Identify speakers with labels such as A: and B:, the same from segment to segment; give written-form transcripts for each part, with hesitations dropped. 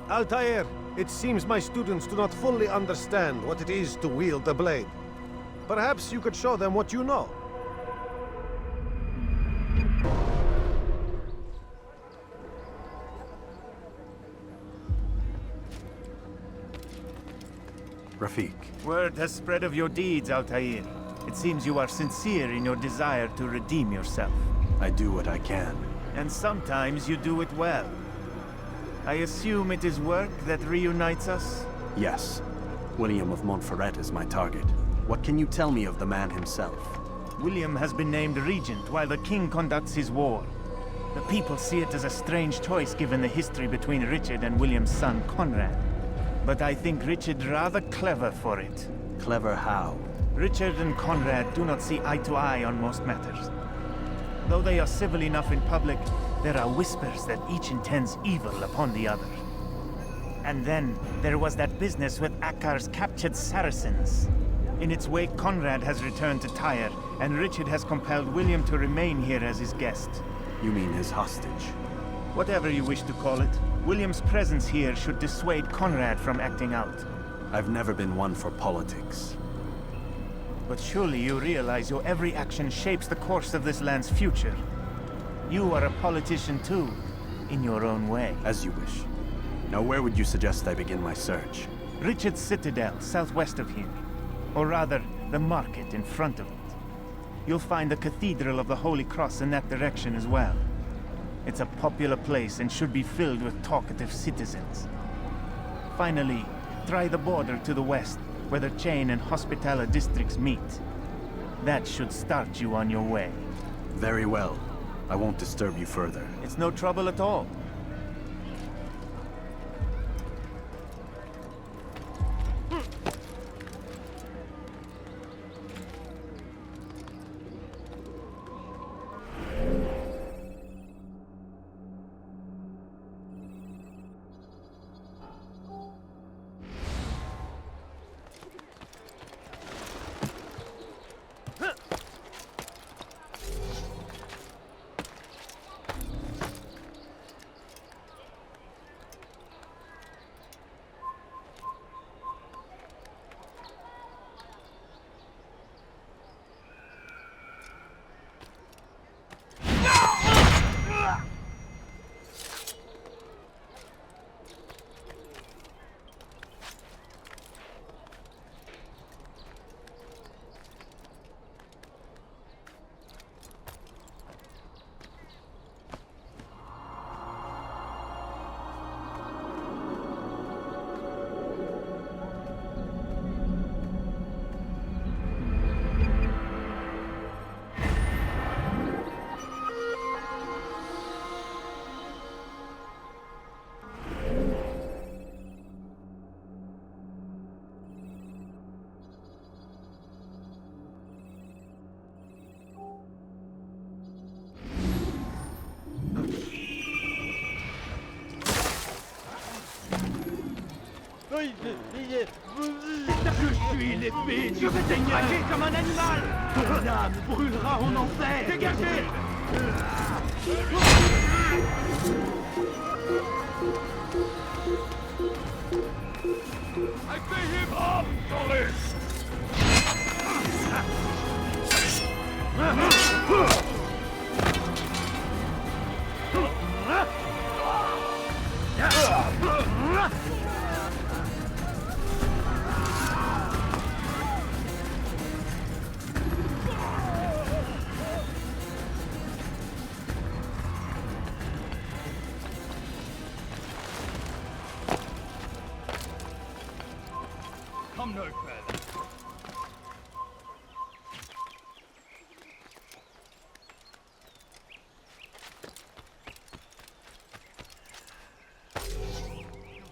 A: Altair, it seems my students do not fully understand what it is to wield the blade. Perhaps you could show them what you know.
B: Rafik.
C: Word has spread of your deeds, Altair. It seems you are sincere in your desire to redeem yourself.
B: I do what I can.
C: And sometimes you do it well. I assume it is work that reunites us?
B: Yes. William of Montferrat is my target. What can you tell me of the man himself?
C: William has been named regent while the king conducts his war. The people see it as a strange choice given the history between Richard and William's son Conrad. But I think Richard rather clever for it.
B: Clever how?
C: Richard and Conrad do not see eye to eye on most matters. Though they are civil enough in public, there are whispers that each intends evil upon the other. And then, there was that business with Akkar's captured Saracens. In its wake, Conrad has returned to Tyre, and Richard has compelled William to remain here as his guest.
B: You mean his hostage?
C: Whatever you wish to call it, William's presence here should dissuade Conrad from acting out.
B: I've never been one for politics.
C: But surely you realize your every action shapes the course of this land's future. You are a politician too, in your own way.
B: As you wish. Now where would you suggest I begin my search?
C: Richard's Citadel, southwest of here. Or rather, the market in front of it. You'll find the Cathedral of the Holy Cross in that direction as well. It's a popular place and should be filled with talkative citizens. Finally, try the border to the west, where the Chain and Hospitaller districts meet. That should start you on your way.
B: Very well. I won't disturb you further.
C: It's no trouble at all.
D: Je suis l'épée, je vais t'attaquer comme un animal. Ton âme brûlera en enfer. Dégagez. I pay him up, Dolly. Come no further.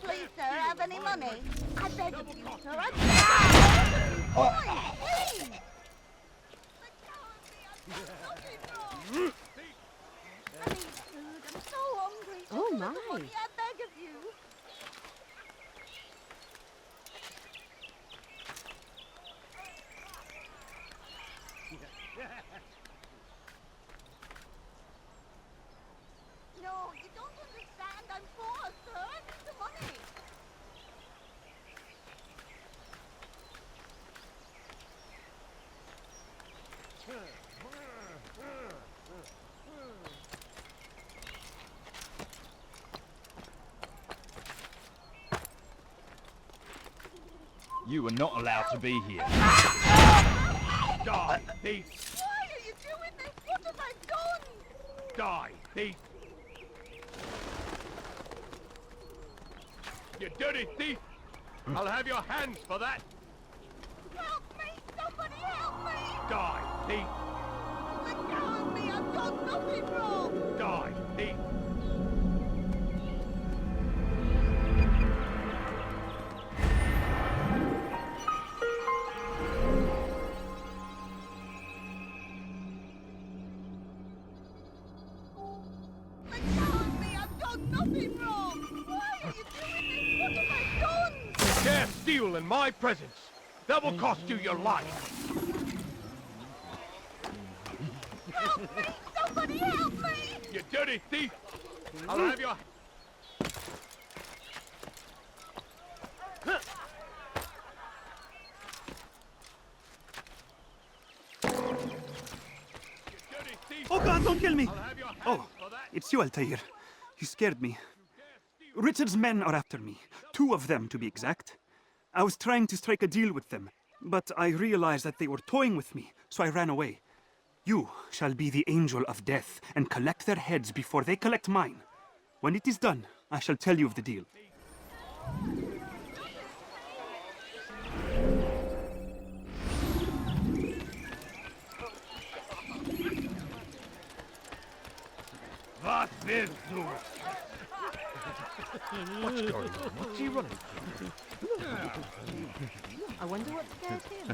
E: Please, sir, have any money? I beg of you, sir. I need food. I'm so hungry.
F: Oh, my.
E: Money, I beg of you. No, you don't understand. I'm poor, sir. The money.
F: You are not allowed to be here. Die, thief!
E: Why are you doing this? What have I done?
F: Die, thief! You dirty thief! I'll have your hands for that!
E: Help me! Somebody help me!
F: Die, thief!
E: Let go of me! I've done nothing wrong!
F: Die, thief!
E: Let go of me! I've done nothing wrong! Why are you doing this? What have I done?
F: Dare steal in my presence! That will cost you your life!
E: Help me! Somebody help me!
F: You dirty thief! I'll have your...
G: Oh God, don't kill me!
F: I'll have your hands
G: Oh,
F: for that!
G: it's you, Altair. You scared me. Richard's men are after me. 2 of them, to be exact. I was trying to strike a deal with them, but I realized that they were toying with me, so I ran away. You shall be the angel of death and collect their heads before they collect mine. When it is done, I shall tell you of the deal.
F: Was willst du? What's going on? What's he running?
E: I wonder what scared him.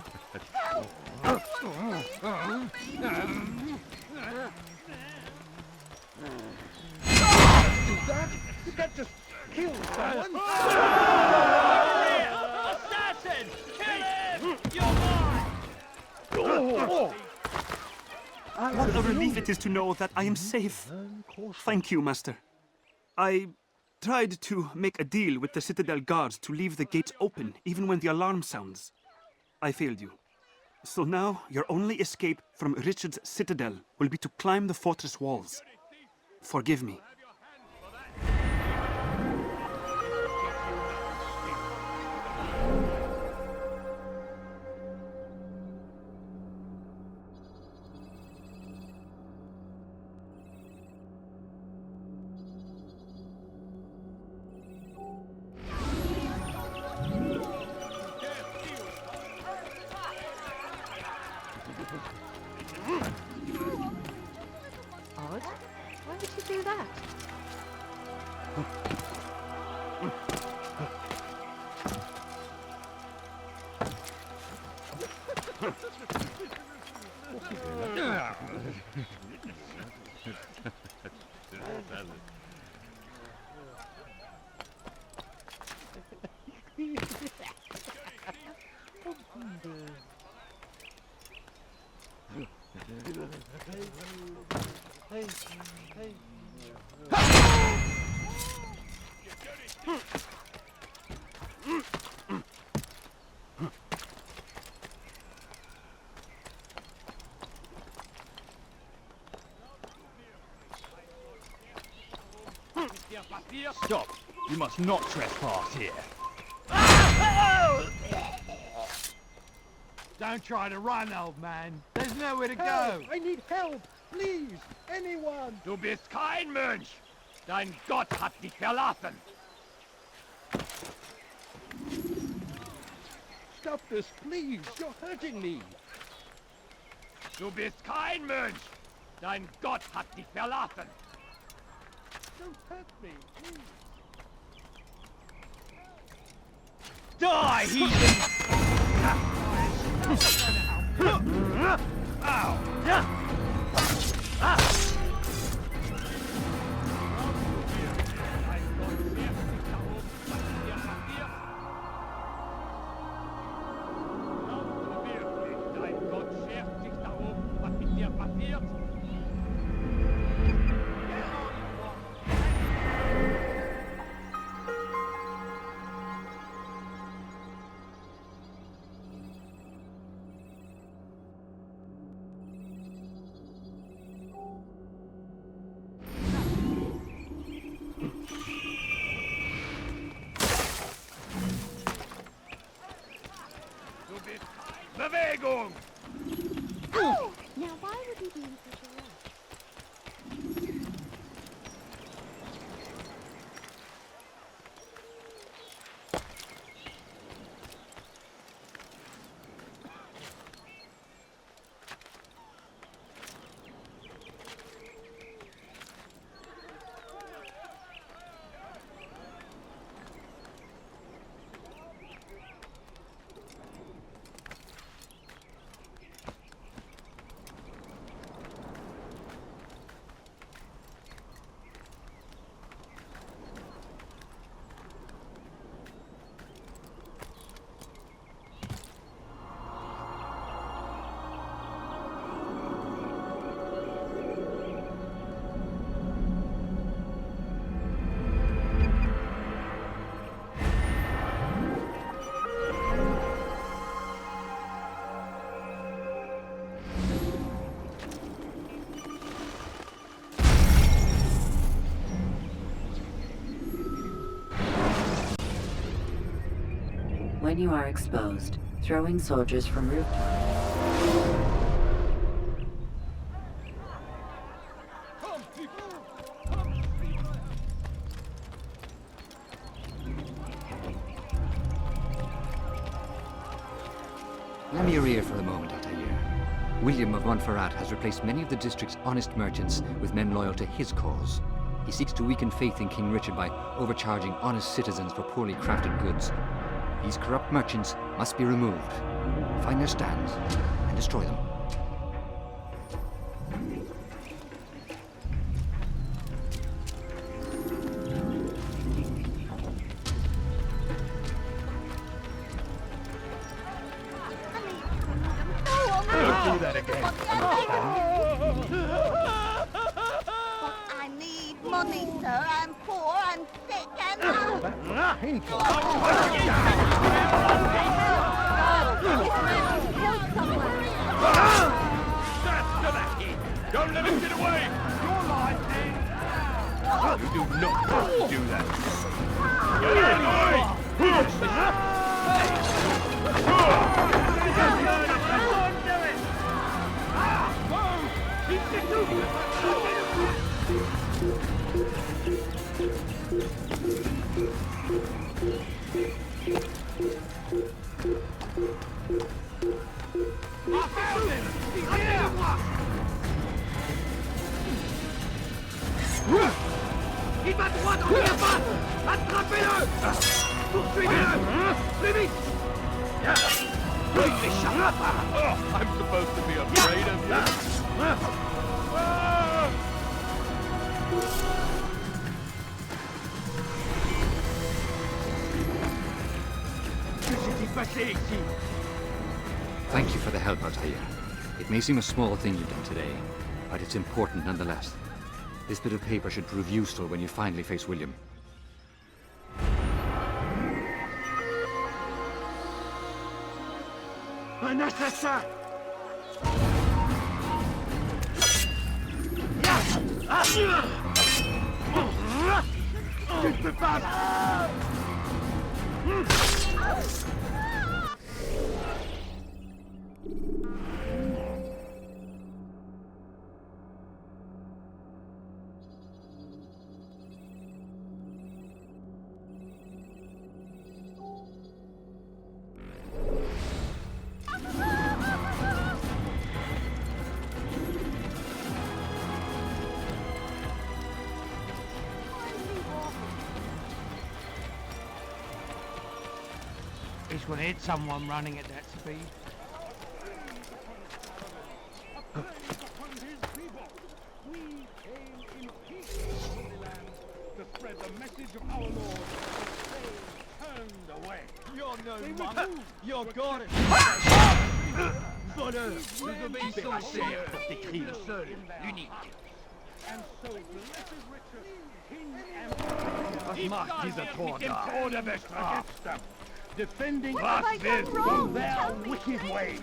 F: Did that just kill someone?
D: Assassin! Kill him! You're mine!
G: What a relief it is to know that I am safe. Thank you, Master. I tried to make a deal with the Citadel guards to leave the gates open even when the alarm sounds. I failed you. So now your only escape from Richard's Citadel will be to climb the fortress walls. Forgive me.
H: Odd. Why would you do that?
F: Stop! You must not trespass here.
D: Don't try to run, old man. There's nowhere to go.
I: I need help! Please! Anyone!
F: Du bist kein Mönch! Dein Gott hat dich verlassen!
I: Stop this, please! You're hurting me!
F: Du bist kein Mönch! Dein Gott hat dich verlassen!
I: Don't hurt me, please!
F: Die, heathen! Dein Gott schert sich darum, was mit dir passiert.
H: he be in such a rush?
J: When you are exposed, throwing soldiers from rooftops.
K: Lend me your ear for a moment, Altair. William of Montferrat has replaced many of the district's honest merchants with men loyal to his cause. He seeks to weaken faith in King Richard by overcharging honest citizens for poorly crafted goods. These corrupt merchants must be removed. Find their stands and destroy them.
I: Don't do that again.
E: I need money, sir. I'm poor, I'm sick, and
F: That's to the head! Don't let him get away! Your line, then! You do not have to do that! Get out of the
D: Il va droit dans la patte! Attrapez-le! Poursuivez-le! Plus vite! Il m'échappe!
F: Oh, I'm supposed to be afraid of that!
D: Que s'est-il passé ici?
K: Thank you for the help, Altair. It may seem a small thing you've done today, but it's important nonetheless. This bit of paper should prove useful when you finally face William.
D: Un assassin! Tu ne peux pas!
I: This would hit someone running at that speed. Upon his people, we came in peace to the Holy Land to spread the message of our Lord, but they turned away.
D: You're no monk! You're God! Voleur! Vous obéissons pour décrire seul, l'unique.
I: And so blessed Richard, King and
F: Was macht dieser Tor
I: mit dem
F: da?
I: Tode bestraft, defending
E: have I
I: us
E: done wrong?
I: from their
E: Tell me,
I: wicked
E: please.
I: ways.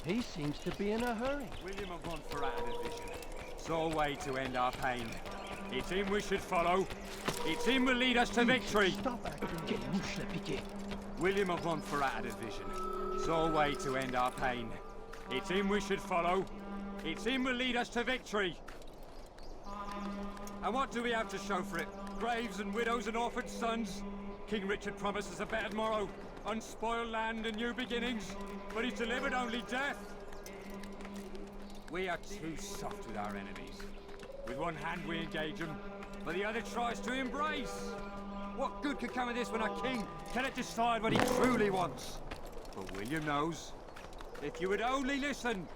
D: He seems to be in a hurry.
F: William of Montferrat had a vision. Saw a way to end our pain. It's him we should follow. It's him will lead us to victory.
D: Stop acting. Quelle mouche l'a piqué.
F: William of Montferrat had a vision. Saw a way to end our pain. It's him we should follow. It's him will lead us to victory. And what do we have to show for it? Graves and widows and orphaned sons? King Richard promises a better morrow, unspoiled land and new beginnings, but he's delivered only death. We are too soft with our enemies. With one hand we engage them, but the other tries to embrace. What good could come of this when our king cannot decide what he truly wants? But William knows. If you would only listen.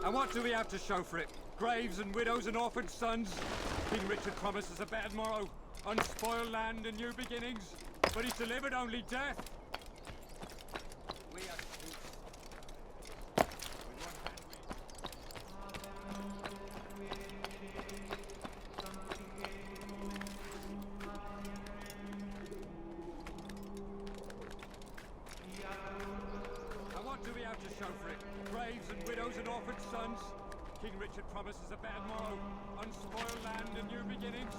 F: And what do we have to show for it? Graves and widows and orphaned sons? King Richard promises a better morrow, unspoiled land and new beginnings, but he's delivered only death. We are too soft. With one hand And what do we have to show for it? Graves and widows and orphaned sons? King Richard promises a better morrow, unspoiled land and new beginnings,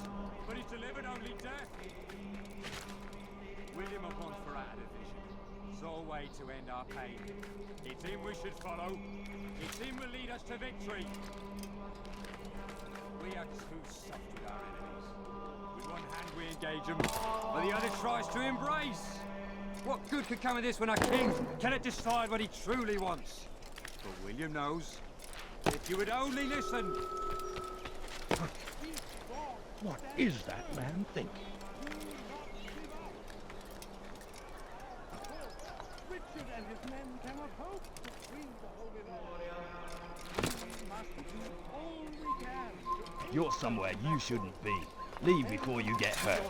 F: but he's delivered only death. William of Montferrat had a vision. Saw a way to end our pain. It's him we should follow. It's him will lead us to victory. We are too soft with our enemies. With one hand we engage them, but the other tries to embrace. What good could come of this when our king cannot decide what he truly wants? But William knows. If you would only listen.
I: What is that man thinking? Richard and his men cannot hope to free the Holy Land. We must do all we can.
L: You're somewhere you shouldn't be. Leave before you get hurt.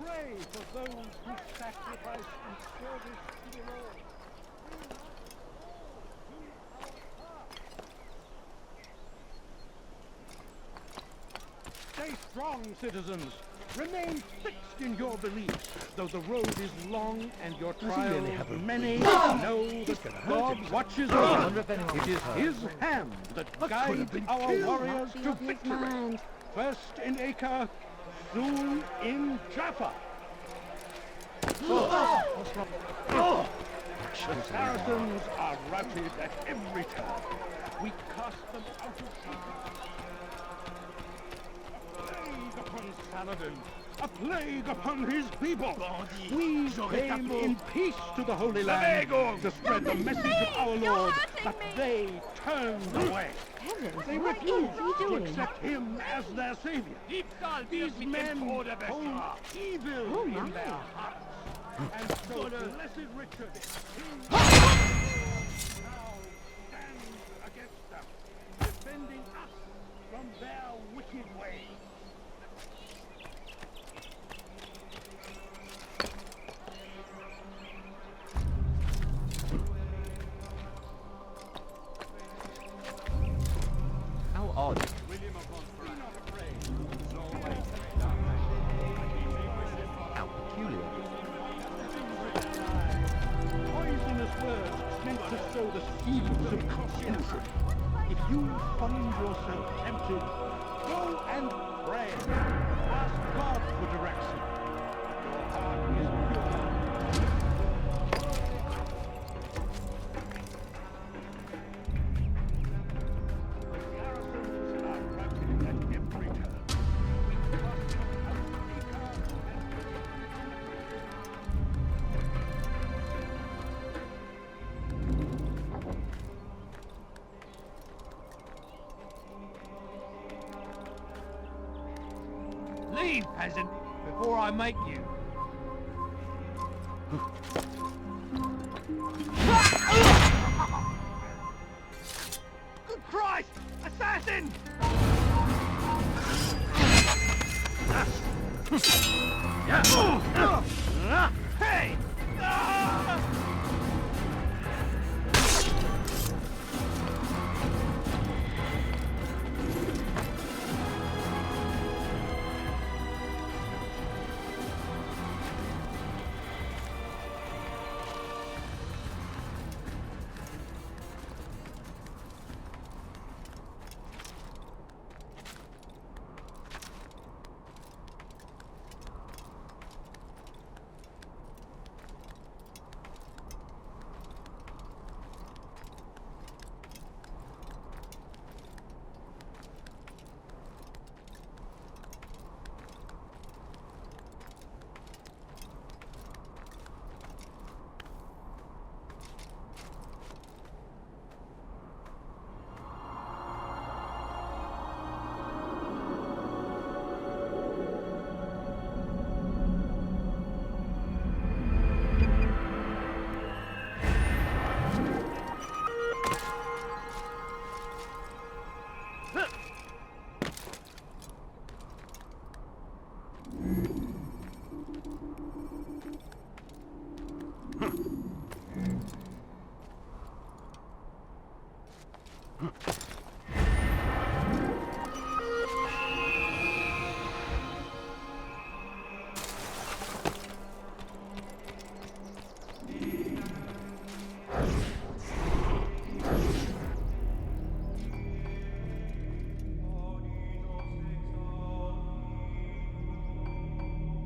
I: Pray for those who sacrifice in service to the Lord. Stay strong, citizens. Remain fixed in your beliefs, though the road is long and your trials many. Know that God watches over. It is His hand that guides our warriors to victory. First in Acre, soon in Jaffa. The Saracens are routed at every turn. We cast them out of Egypt. Upon Saladin, a plague upon his people. We came in peace to the Holy Land to spread the message of our Lord, but they turned away. They refused to accept him as their savior. These men hold evil in their hearts. And so blessed Richard, now stands against them, defending us from their wicked ways.
L: How odd.
F: William of Montferrat. Not afraid. It's always
L: How peculiar.
I: Poisonous words meant to sow the seeds of innocence. If you find yourself tempted, go and pray. Ask God for direction. Your heart is pure. Saracens are routed at every turn. We cast them out of Acre.
L: Leave, peasant, before I make you. Good Christ! Assassin! Hey!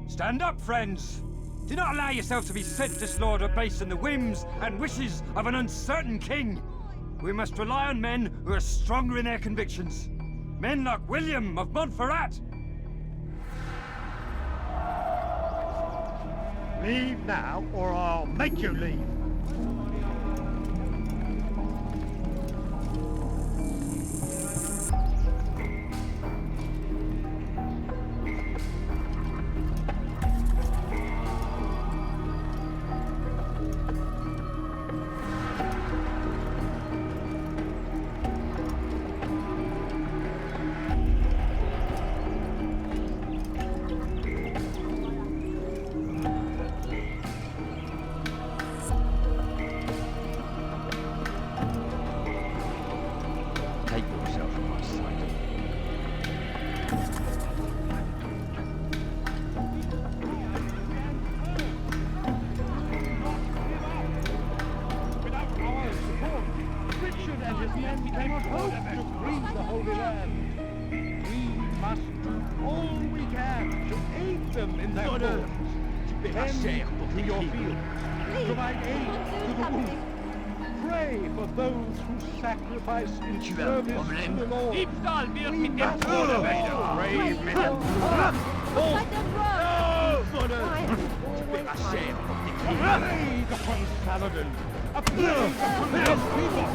F: Stand up, friends! Do not allow yourselves to be sent to slaughter based on the whims and wishes of an uncertain king. We must rely on men who are stronger in their convictions. Men like William of Montferrat.
I: Leave now, or I'll make you leave.
L: Take yourself from my sight.
I: Without our support, Richard and his men cannot hope to free the Holy Land. We must do all we can to aid them in their cause. Tend to your field. Provide aid to the wounded. Pray for those who sacrifice in service to the Lord. We must all brave men.
E: Let them run!
I: Plague upon Saladin! A plague upon his people!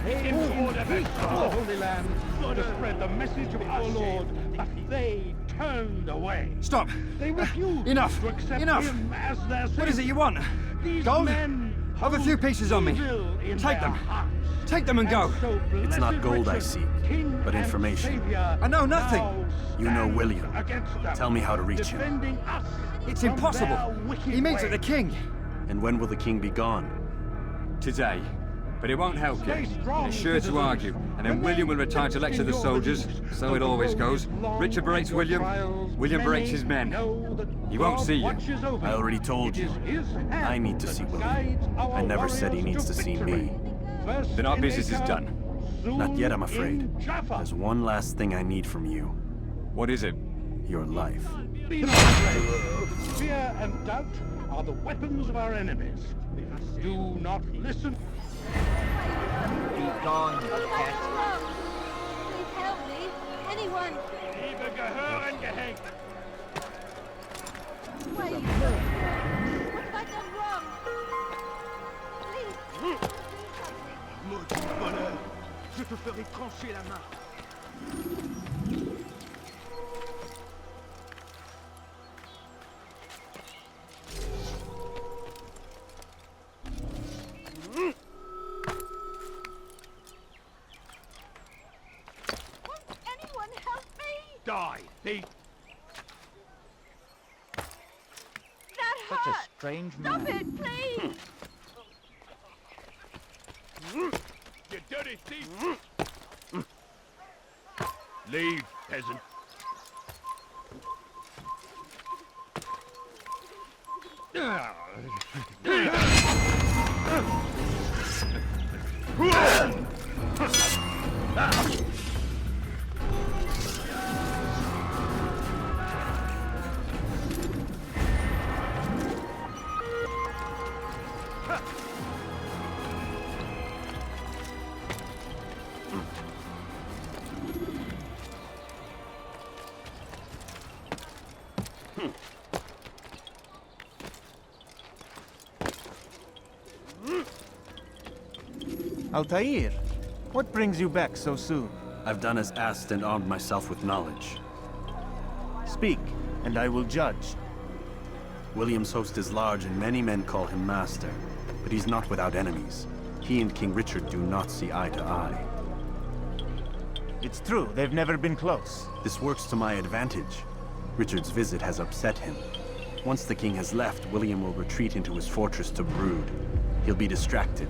I: Aid to the Holy Land to spread the message of our Lord, but they turned away.
F: Stop!
I: They refused
F: Enough!
I: to accept
F: Enough!
I: him as their savior.
F: What is it you want?
I: These
F: Gold?
I: men
F: Have a few pieces on me.
I: evil in
F: Take
I: their
F: them.
I: hearts.
F: Take them and go.
I: So
B: It's not
I: blessed
B: gold I
I: Richard,
B: seek,
I: King
B: but
I: and
B: information.
I: Savior,
F: I know nothing.
I: now
B: You know
I: stands
B: William.
I: against them,
B: Tell me how to reach him.
I: defending us
F: It's
I: from
F: impossible.
I: their wicked
F: He meets at the
I: ways.
F: king.
B: And when will the king be gone?
F: Today. But it won't help
I: Stay
F: you.
I: strong,
F: They're sure to
I: citizens.
F: argue, and then William will retire to lecture the soldiers. So it always goes. Richard berates William. William berates his men. He won't see you.
B: I already told you. I need to see William. I never said he needs to see me.
F: Then our business is done.
B: Not yet, I'm afraid. There's one last thing I need from you.
F: What is it?
B: Your life.
I: Be not afraid. Fear and doubt are the weapons of our enemies. Do not listen.
L: Be gone,
E: Let them
L: cat.
E: run! Please help me! Anyone!
I: Liebe gehören gehängt.
E: Wait! What have I done wrong? Please!
L: Maudit voleur! Je te ferai trancher la main.
E: Won't anyone help me?
I: Die, thief.
E: That
L: Such a
E: hurt!
L: strange
E: Stop
L: man.
E: it, please!
I: You dirty thief. Leave, peasant.
C: Altair, what brings you back so soon?
B: I've done as asked and armed myself with knowledge.
C: Speak, and I will judge.
B: William's host is large and many men call him master, but he's not without enemies. He and King Richard do not see eye to eye.
C: It's true, they've never been close.
B: This works to my advantage. Richard's visit has upset him. Once the king has left, William will retreat into his fortress to brood. He'll be distracted.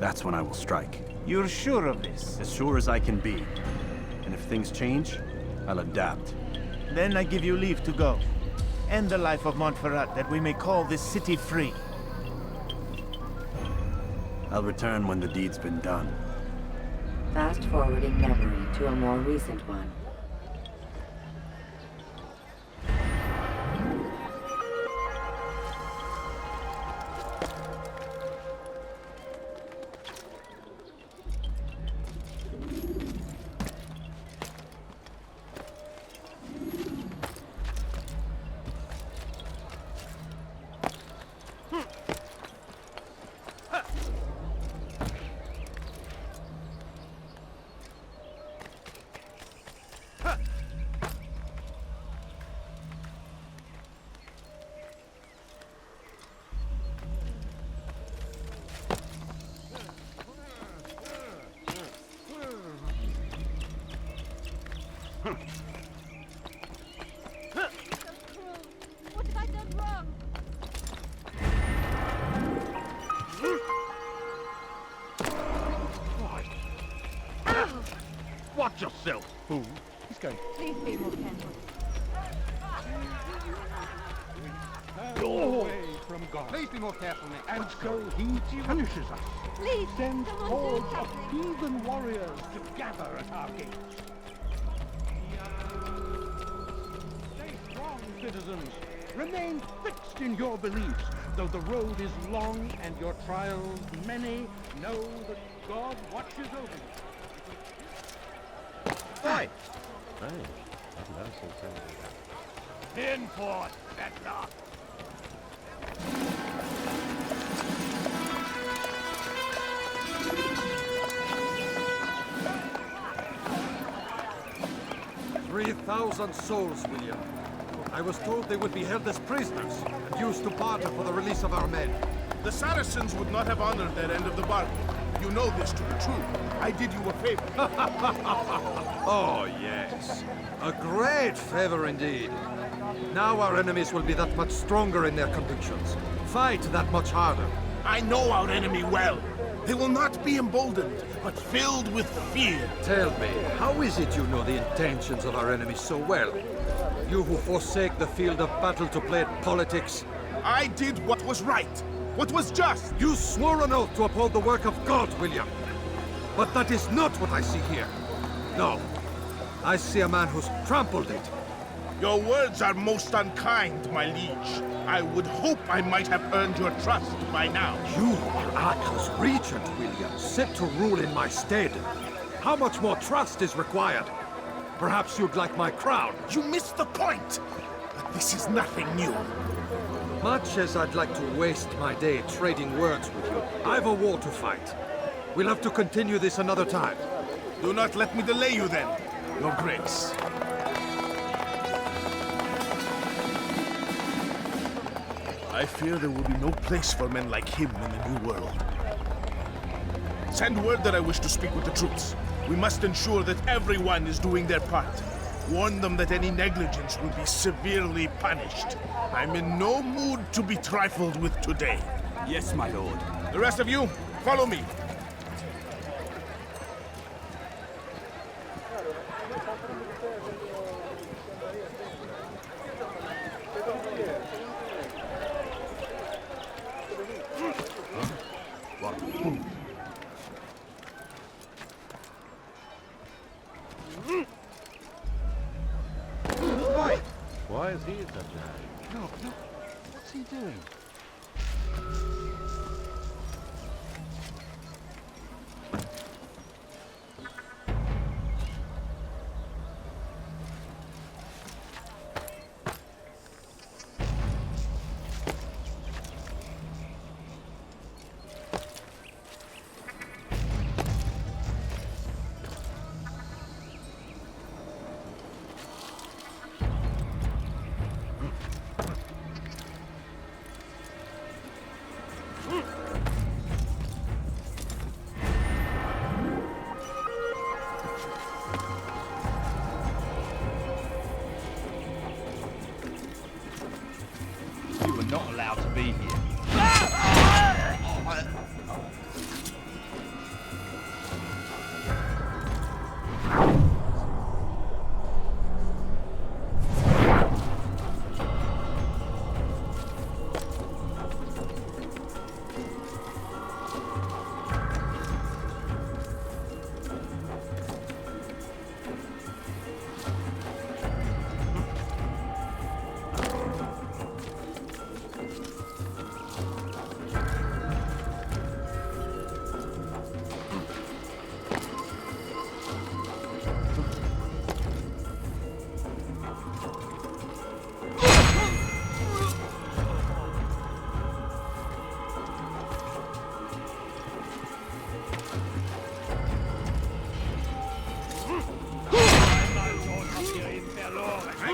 B: That's when I will strike.
C: You're sure of this?
B: As sure as I can be. And if things change, I'll adapt.
C: Then I give you leave to go. End the life of Montferrat, that we may call this city free.
B: I'll return when the deed's been done.
J: Fast-forwarding memory to a more recent one.
E: What have I done wrong?
I: Watch yourself, fool. He's going.
H: Please be more careful.
I: Away from God.
L: Please be more careful, Nick.
I: And so he punishes us.
E: Please,
I: Sends
E: someone
I: hordes
E: do
I: of
E: something.
I: heathen warriors to gather at our gates. Stay strong, citizens. Remain fixed in your beliefs. Though the road is long and your trials many, know that God watches over you.
A: Hi.
I: In for it, Vetla.
A: "3,000 souls, William. I was told they would be held as prisoners and used to barter for the release of our men.
M: The Saracens would not have honored their end of the bargain. You know this to be true. I did you a favor.
A: Oh, yes. A great favor indeed. Now our enemies will be that much stronger in their convictions. Fight that much harder.
M: I know our enemy well. They will not be emboldened, but filled with fear.
A: Tell me, how is it you know the intentions of our enemies so well? You who forsake the field of battle to play at politics.
M: I did what was right, what was just.
A: You swore an oath to uphold the work of God, William. But that is not what I see here. No. I see a man who's trampled it.
M: Your words are most unkind, my liege. I would hope I might have earned your trust by now.
A: You are Acre's regent, William, set to rule in my stead. How much more trust is required? Perhaps you'd like my crown.
M: You missed the point. But this is nothing new.
A: Much as I'd like to waste my day trading words with you, I've a war to fight. We'll have to continue this another time.
M: Do not let me delay you then, Your Grace. I fear there will be no place for men like him in the New World. Send word that I wish to speak with the troops. We must ensure that everyone is doing their part. Warn them that any negligence will be severely punished. I'm in no mood to be trifled with today.
G: Yes, my lord.
M: The rest of you, follow me.
I: Why is he in such a hurry? No. What's he doing?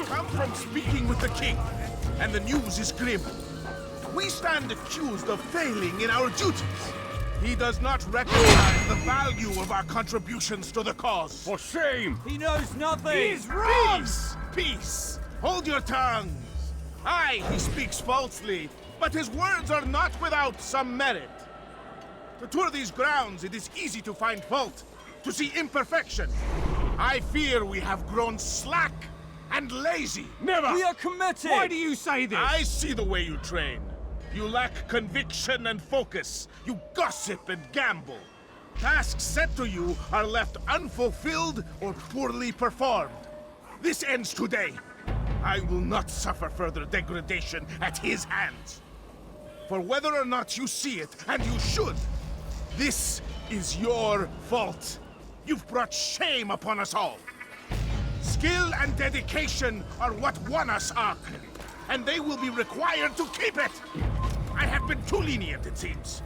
M: come from speaking with the king, and the news is grim. We stand accused of failing in our duties. He does not recognize the value of our contributions to the cause.
F: For shame! He knows nothing!
M: He's wrong! Peace! Peace! Hold your tongues! Aye, he speaks falsely, but his words are not without some merit. To tour these grounds, it is easy to find fault, to see imperfection. I fear we have grown slack and lazy.
F: Never! We are committed! Why do you say this?
M: I see the way you train. You lack conviction and focus. You gossip and gamble. Tasks set to you are left unfulfilled or poorly performed. This ends today. I will not suffer further degradation at his hands. For whether or not you see it, and you should, this is your fault. You've brought shame upon us all. Skill and dedication are what won us Ark, and they will be required to keep it. I have been too lenient, it seems.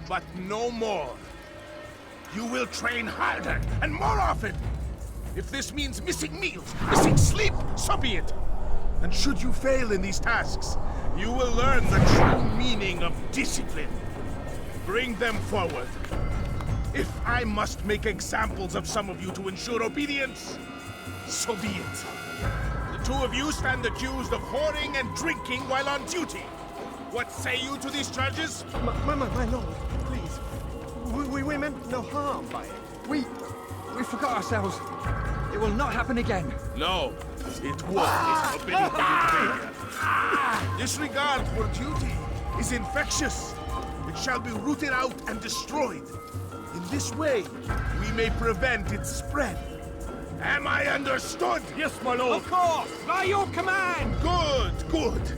M: But no more. You will train harder and more often. If this means missing meals, missing sleep, so be it. And should you fail in these tasks, you will learn the true meaning of discipline. Bring them forward. If I must make examples of some of you to ensure obedience, so be it. The two of you stand accused of whoring and drinking while on duty. What say you to these charges?
A: My lord, please. We meant no harm by it.
F: We forgot ourselves. It will not happen again.
M: No, it won't. It's forbidden behavior. Disregard for duty is infectious. It shall be rooted out and destroyed. In this way, we may prevent its spread. Am I understood?
F: Yes, my lord. Of course, by your command.
M: Good, good.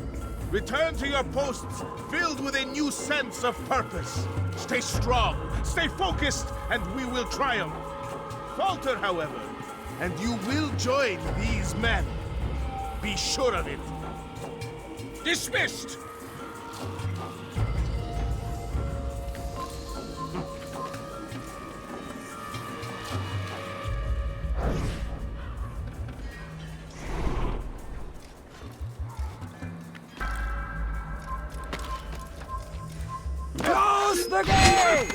M: Return to your posts filled with a new sense of purpose. Stay strong, stay focused, and we will triumph. Falter, however, and you will join these men. Be sure of it. Dismissed!
F: Close the gate!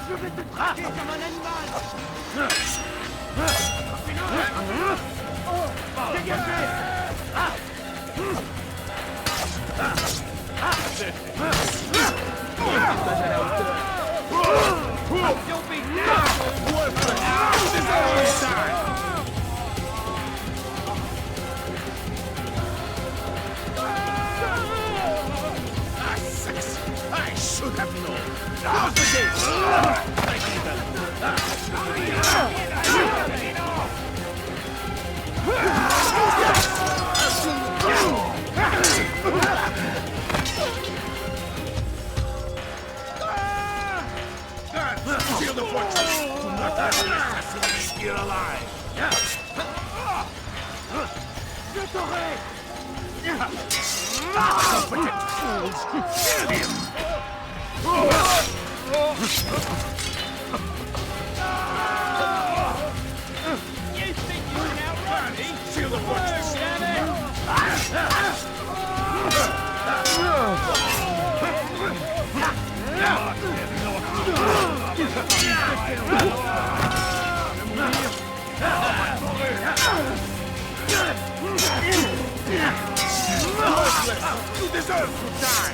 D: Je vais te traquer comme un animal! Dégagez! You'll be
M: I should have known. Close the gates! Seal the fortress! Do not let the assassin escape alive!
D: Je t'aurai!
M: Competent fools! Kill him!
D: You think you can outrun me?
M: Seal the fortress! You deserve to die!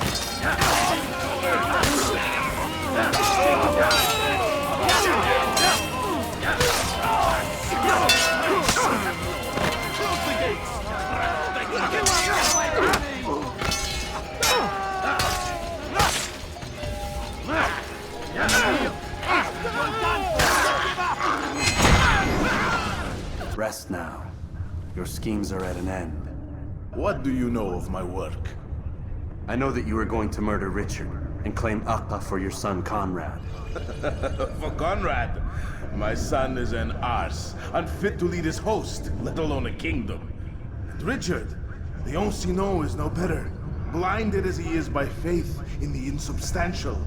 M: Close the gates!
B: Rest now. Your schemes are at an end.
M: What do you know of my work?
B: I know that you are going to murder Richard and claim Akpa for your son Conrad.
M: For Conrad, my son is an arse, unfit to lead his host, let alone a kingdom. And Richard, the Ancien is no better, blinded as he is by faith in the insubstantial.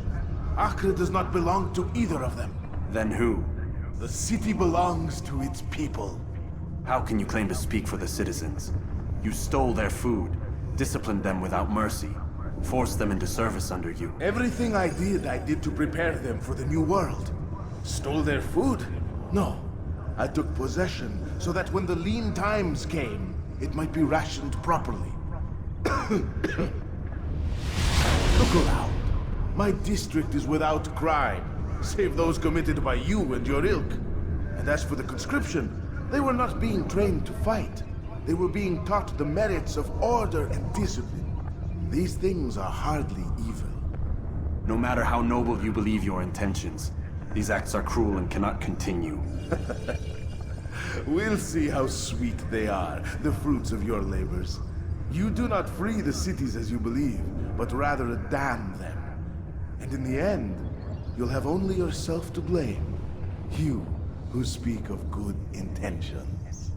M: Acre does not belong to either of them.
B: Then who?
M: The city belongs to its people.
B: How can you claim to speak for the citizens? You stole their food, disciplined them without mercy, forced them into service under you.
M: Everything I did to prepare them for the new world. Stole their food? No. I took possession so that when the lean times came, it might be rationed properly. Look around. My district is without crime, save those committed by you and your ilk. And as for the conscription, they were not being trained to fight. They were being taught the merits of order and discipline. These things are hardly evil.
B: No matter how noble you believe your intentions, these acts are cruel and cannot continue.
M: We'll see how sweet they are, the fruits of your labors. You do not free the cities as you believe, but rather damn them. And in the end, you'll have only yourself to blame. You who speak of good intentions.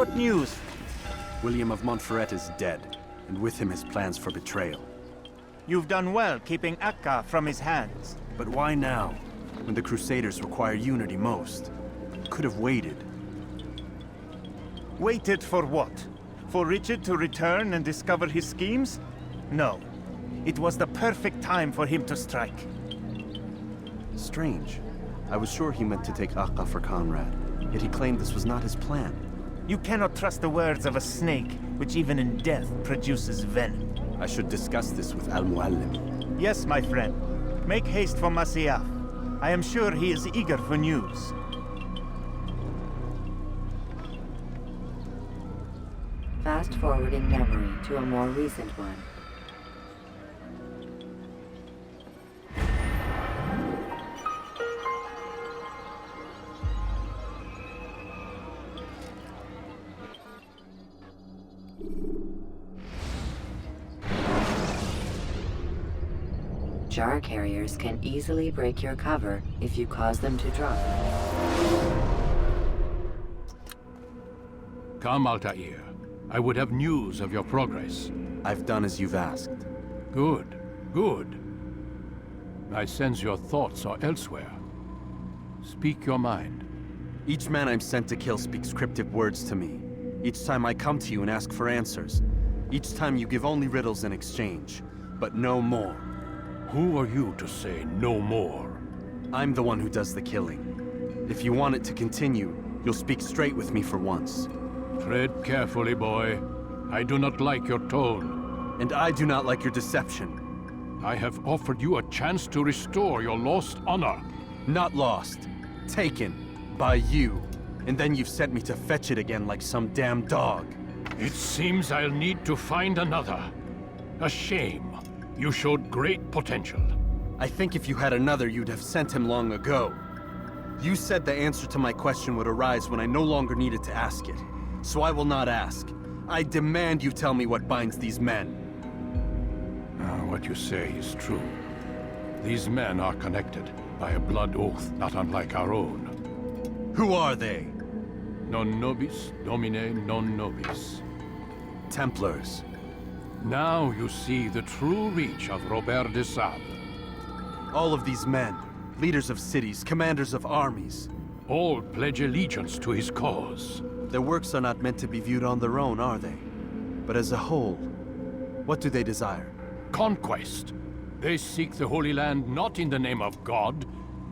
C: What news?
B: William of Montferrat is dead, and with him his plans for betrayal.
C: You've done well keeping Akka from his hands.
B: But why now, when the Crusaders require unity most? Could have waited.
C: Waited for what? For Richard to return and discover his schemes? No. It was the perfect time for him to strike.
B: Strange. I was sure he meant to take Akka for Conrad, yet he claimed this was not his plan.
C: You cannot trust the words of a snake, which even in death produces venom.
B: I should discuss this with Al-Muallim.
C: Yes, my friend. Make haste for Masyaf. I am sure he is eager for news.
J: Fast-forwarding memory to a more recent one. Jar carriers can easily break your cover if you cause them to drop.
I: Come, Altair. I would have news of your progress.
B: I've done as you've asked.
I: Good, good. I sense your thoughts are elsewhere. Speak your mind.
B: Each man I'm sent to kill speaks cryptic words to me. Each time I come to you and ask for answers. Each time you give only riddles in exchange, but no more.
I: Who are you to say no more?
B: I'm the one who does the killing. If you want it to continue, you'll speak straight with me for once.
I: Tread carefully, boy. I do not like your tone.
B: And I do not like your deception.
I: I have offered you a chance to restore your lost honor.
B: Not lost. Taken. By you. And then you've sent me to fetch it again like some damn dog.
I: It seems I'll need to find another. A shame. You showed great potential.
B: I think if you had another, you'd have sent him long ago. You said the answer to my question would arise when I no longer needed to ask it. So I will not ask. I demand you tell me what binds these men.
I: What you say is true. These men are connected by a blood oath not unlike our own.
B: Who are they?
I: Non nobis, domine non nobis.
B: Templars.
I: Now you see the true reach of Robert de Sable.
B: All of these men, leaders of cities, commanders of armies.
I: All pledge allegiance to his cause.
B: Their works are not meant to be viewed on their own, are they? But as a whole, what do they desire?
I: Conquest. They seek the Holy Land not in the name of God,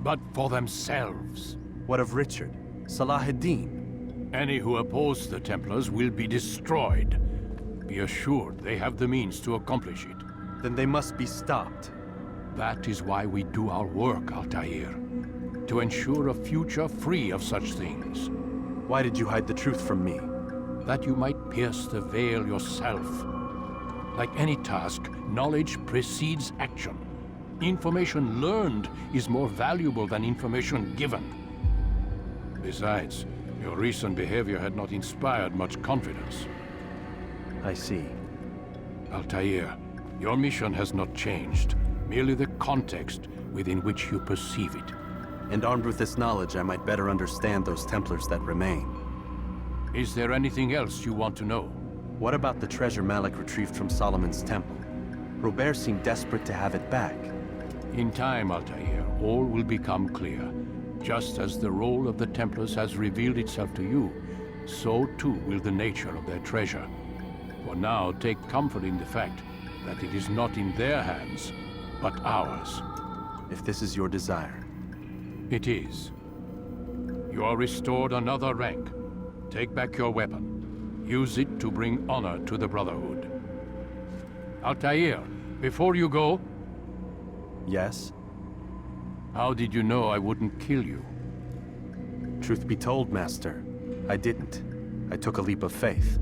I: but for themselves.
B: What of Richard? Salah ad-Din?
I: Any who oppose the Templars will be destroyed. Be assured they have the means to accomplish it.
B: Then they must be stopped.
I: That is why we do our work, Altair. To ensure a future free of such things.
B: Why did you hide the truth from me?
I: That you might pierce the veil yourself. Like any task, knowledge precedes action. Information learned is more valuable than information given. Besides, your recent behavior had not inspired much confidence.
B: I see.
I: Altair, your mission has not changed. Merely the context within which you perceive it.
B: And armed with this knowledge, I might better understand those Templars that remain.
I: Is there anything else you want to know?
B: What about the treasure Malik retrieved from Solomon's temple? Robert seemed desperate to have it back.
I: In time, Altair, all will become clear. Just as the role of the Templars has revealed itself to you, so too will the nature of their treasure. For now, take comfort in the fact that it is not in their hands, but ours.
B: If this is your desire.
I: It is. You are restored another rank. Take back your weapon. Use it to bring honor to the Brotherhood. Altair, before you go...
B: Yes?
I: How did you know I wouldn't kill you?
B: Truth be told, Master, I didn't. I took a leap of faith.